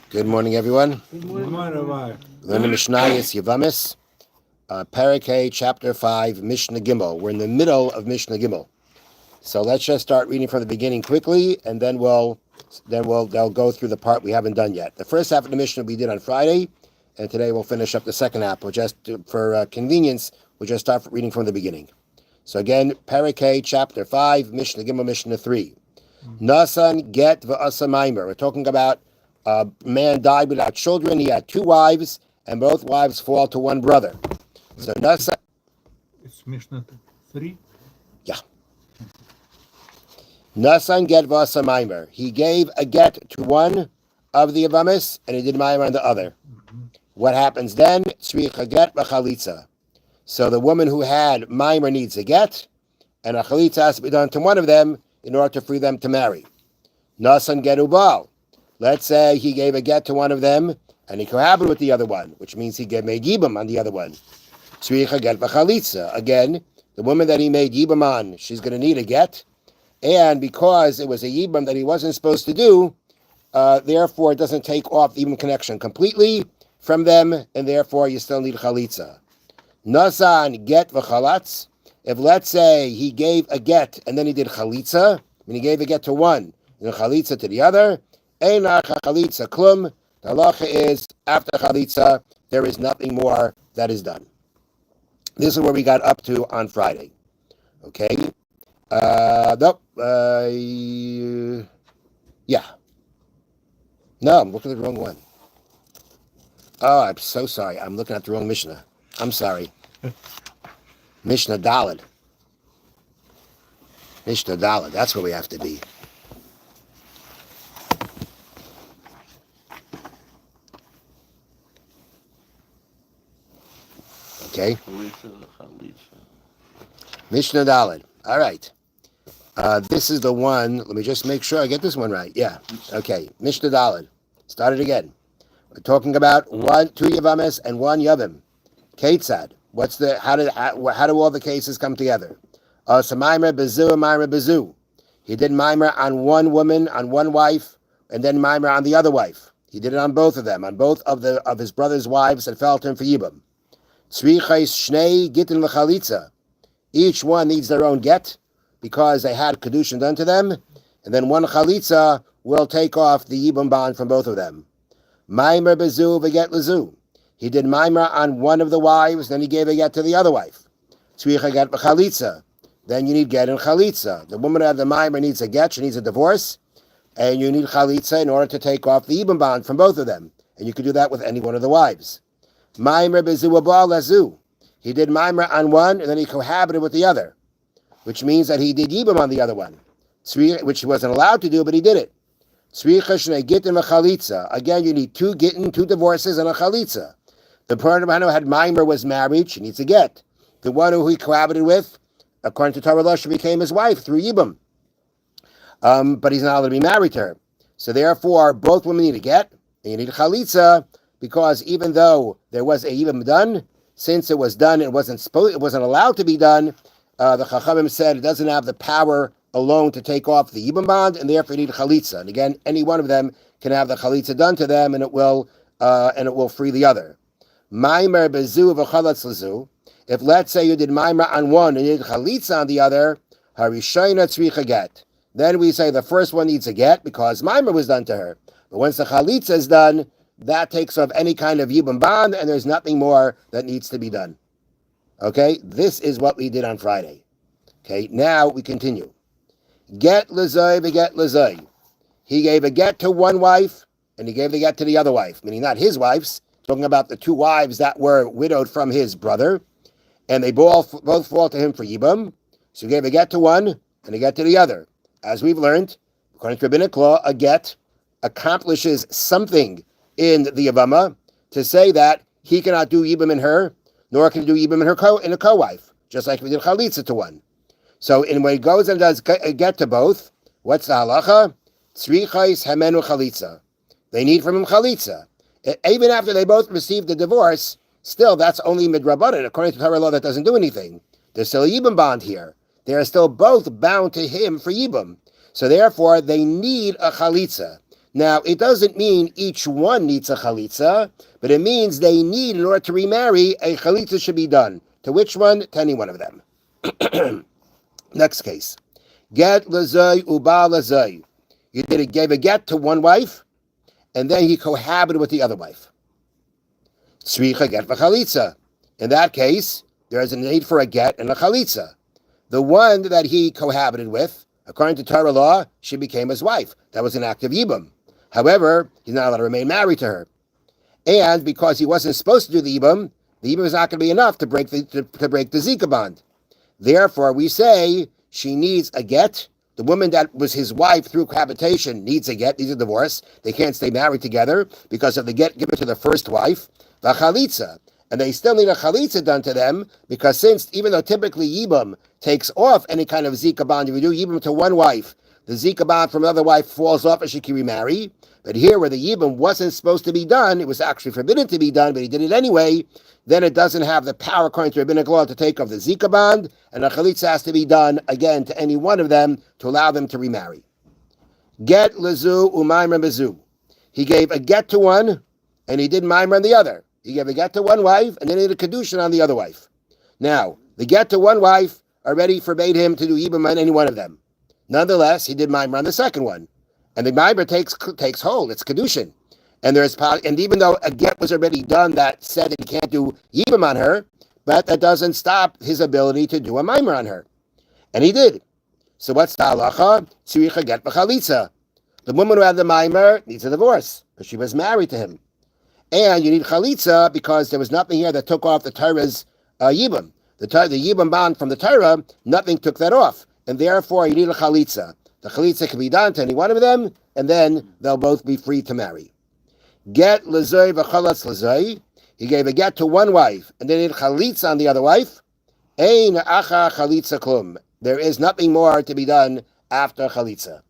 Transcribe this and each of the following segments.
Good morning, everyone. Good morning, Rabbi. Learn the Mishna Yevamos, Paer, chapter 5, Mishna Gimel. We're in the middle of Mishna Gimel. So let's just start reading from the beginning quickly, and then they'll go through the part we haven't done yet. The first half of the Mishnah we did on Friday, and today we'll finish up the second half. We'll just, for convenience, we'll just start reading from the beginning. So again, Paer, chapter 5, Mishnah Gimel, Mishnah 3. Nasan get v'asa maimer. We're talking about a man died without children. He had two wives, and both wives fall to one brother. So Nasan. It's Mishna 3. Yeah. Nasan get v'asa maimer. He gave a get to one of the Yevamos, and he did maimer on the other. What happens then? Tzricha get v'chalitza. So the woman who had maimer needs a get, and a chalitza has to be done to one of them in order to free them to marry. Nasan get ubal. Let's say he gave a get to one of them, and he cohabited with the other one, which means he made yibam on the other one. Tzricha get v'chalitza. Again, the woman that he made yibam on, she's going to need a get, and because it was a yibam that he wasn't supposed to do, therefore it doesn't take off the yibam connection completely from them, and therefore you still need chalitza. Nasan get v'chalatz. If let's say he gave a get and then he did chalitza, when he gave a get to one and then chalitza to the other, Einar chalitza klum. The halacha is after chalitza there is nothing more that is done. This is where we got up to on Friday. Okay. Yeah. No, I'm looking at the wrong one. Oh, I'm so sorry. I'm looking at the wrong Mishnah. I'm sorry. Mishna Daled. Mishna Daled. That's where we have to be. Okay. Mishna Daled. All right. This is the one. Let me just make sure I get this one right. Yeah. Okay. Mishna Daled. Start it again. We're talking about two Yevamos and one Yevim. Ketzad. How do all the cases come together? So Maimer Bezu and Maimer Bezu. He did Maimer on one woman, on one wife, and then Maimer on the other wife. He did it on both of them, on both of his brother's wives that fell to him for Yibam. Tzrichais Shnei Gittin L'Chalitza. Each one needs their own get because they had Kedushin done to them, and then one Chalitza will take off the Yibam bond from both of them. Maimer Bezu v'get Lezu. He did maimer on one of the wives, then he gave a get to the other wife. Tzricha get b'chalitza. Then you need get and chalitza. The woman who had the maimer needs a get, she needs a divorce, and you need chalitza in order to take off the yibam bond from both of them. And you could do that with any one of the wives. Maimer bezu abal lazu. He did maimer on one, and then he cohabited with the other, which means that he did yibam on the other one, which he wasn't allowed to do, but he did it. Tzricha shnei gittin v'chalitza. Again, you need two gittin, two divorces, and a chalitza. The person who had Maimer was married, she needs a get. The one who he cohabited with, according to Torah law, she became his wife through Yibam. But he's not allowed to be married to her. So therefore, both women need a get, and you need a chalitza, because even though there was a Yibam done, since it was done, it wasn't allowed to be dane. The Chachamim said it doesn't have the power alone to take off the Yibam bond, and therefore you need a chalitza. And again, any one of them can have the chalitza done to them, and it will free the other. Maimer bezu v'chalatz lezu. If let's say you did maimer on one and you did chalitza on the other, harishayna tzricha get. Then we say the first one needs a get because maimer was done to her. But once the chalitza is done, that takes off any kind of yibam bond, and there's nothing more that needs to be done. Okay, this is what we did on Friday. Okay, now we continue. Get lezay v'get lezay. He gave a get to one wife, and he gave the get to the other wife, meaning not his wives. Talking about the two wives that were widowed from his brother, and they both fall to him for Yibam. So he gave a get to one and a get to the other. As we've learned, according to rabbinic law, a get accomplishes something in the Yevama to say that he cannot do Yibam in her, nor can he do Yibam in a co-wife, just like we did Chalitza to one. So when he goes and does a get to both, what's the halacha? Tzrichais hamenu Chalitza. They need from him Chalitza. Even after they both received the divorce, still that's only midrabanan. According to Torah law, that doesn't do anything. There's still a yibam bond here. They are still both bound to him for yibam. So therefore, they need a chalitza. Now, it doesn't mean each one needs a chalitza, but it means they need, in order to remarry, a chalitza should be done. To which one? To any one of them. Next case. Get lazay uba lazay. You gave a get to one wife, and then he cohabited with the other wife. Tzricha get v'chalitza. In that case, there is a need for a get and a chalitza. The one that he cohabited with, according to Torah law, she became his wife. That was an act of yibum. However, he's not allowed to remain married to her. And because he wasn't supposed to do the yibum is not going to be enough to break the zika bond. Therefore, we say she needs a get. The woman that was his wife through cohabitation needs a get, needs a divorce. They can't stay married together because of the get given to the first wife, the chalitza. And they still need a chalitza done to them because even though typically yibum takes off any kind of zika bond, if you do yibum to one wife, the zika bond from another wife falls off and she can remarry. But here where the yibum wasn't supposed to be done, it was actually forbidden to be done, but he did it anyway, then it doesn't have the power according to rabbinic law to take off the zika bond, and a chalitza has to be done again to any one of them to allow them to remarry. Get lezu umaymer bezu. He gave a get to one, and he did maymer on the other. He gave a get to one wife, and then he did a kedushin on the other wife. Now, the get to one wife already forbade him to do yibum on any one of them. Nonetheless, he did maymer on the second one. And the maymer takes hold. It's kedushin. And even though a get was already done that said that he can't do yibum on her, but that doesn't stop his ability to do a maymer on her. And he did. So what's the halacha? Tzricha get b'chalitza. The woman who had the maymer needs a divorce because she was married to him. And you need chalitza because there was nothing here that took off the Torah's yibum. The yibum bond from the Torah, nothing took that off. And therefore, you need a chalitza. The chalitza can be done to any one of them, and then they'll both be free to marry. Get l'zay v'chalatz l'zay. He gave a get to one wife, and then he did chalitza on the other wife. Ein acha chalitza klum. There is nothing more to be done after chalitza.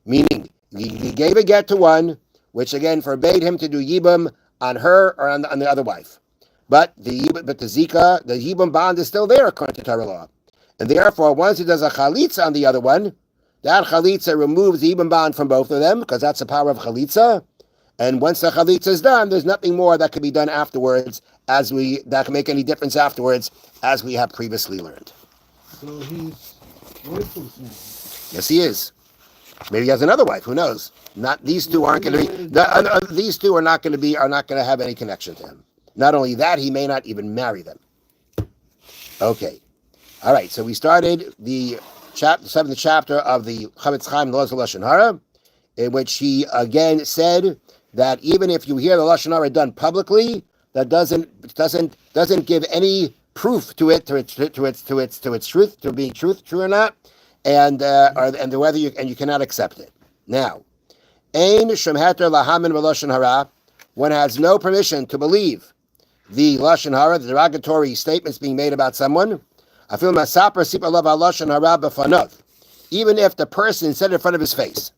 Meaning, he gave a get to one, which again forbade him to do yibum on her or on the other wife. But the yibum bond is still there according to Torah law. And therefore, once he does a chalitza on the other one, that chalitza removes the yibum bond from both of them, because that's the power of chalitza. And once the chalitza is done, there's nothing more that can be done afterwards, that can make any difference afterwards, as we have previously learned. So he's worthless now. Yes, he is. Maybe he has another wife. Who knows? Not these two aren't going to be. These two are not going to have any connection to him. Not only that, he may not even marry them. Okay. All right, so we started the 7th chapter of the Chofetz Chaim Laws of Lashon Hara, in which he again said that even if you hear the Lashon Hara done publicly, that doesn't give any proof to its truth, to being true or not, and whether you cannot accept it. Now, Ein Shem Heter Lahamin V'Lashon Hara. One has no permission to believe the Lashon Hara, the derogatory statements being made about someone. Even if the person said it in front of his face.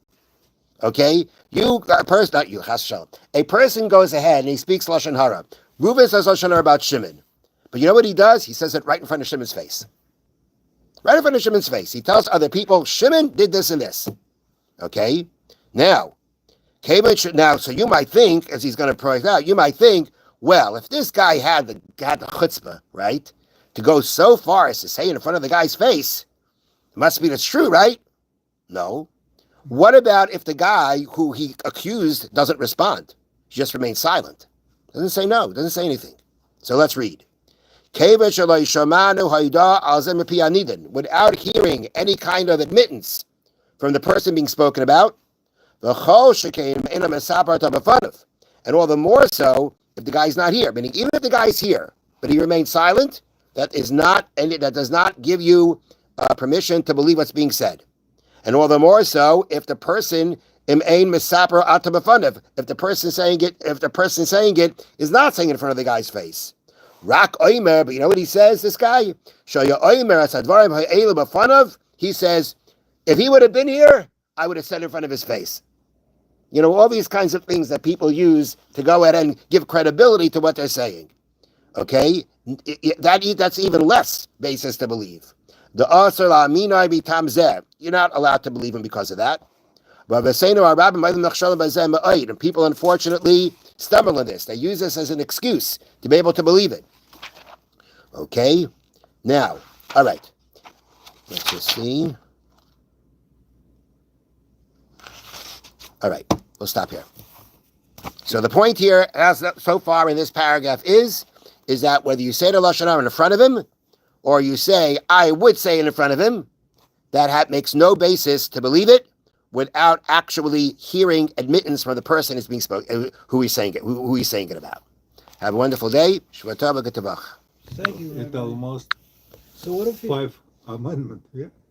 Okay? A person goes ahead and he speaks Lashon Hara. Reuben says Lashon Hara about Shimon. But you know what he does? He says it right in front of Shimon's face. Right in front of Shimon's face. He tells other people, Shimon did this and this. Okay? Now, so you might think, as he's going to point out, you might think, well, if this guy had the chutzpah, right, to go so far as to say it in front of the guy's face, it must mean it's true, right? No. What about if the guy who he accused doesn't respond? He just remains silent. Doesn't say no, doesn't say anything. So let's read. Without hearing any kind of admittance from the person being spoken about, and all the more so if the guy's not here. Meaning, even if the guy's here, but he remains silent, that does not give you permission to believe what's being said. And all the more so if the person if the person saying it is not saying it in front of the guy's face. Rak oimer, but you know what he says, this guy? He says, if he would have been here, I would have said it in front of his face. You know, all these kinds of things that people use to go ahead and give credibility to what they're saying. Okay? That's even less basis to believe. You're not allowed to believe him because of that. And people, unfortunately, stumble in this. They use this as an excuse to be able to believe it. Okay? Now, all right. Let's just see. All right. We'll stop here. So the point here, as so far in this paragraph, is that whether you say the Lashon Hara in front of him, or you say, I would say it in front of him, that makes no basis to believe it without actually hearing admittance from the person who's being spoken, who he's saying it about. Have a wonderful day. Thank you. It Rabbi. almost So what if he, 5 amendment, yeah?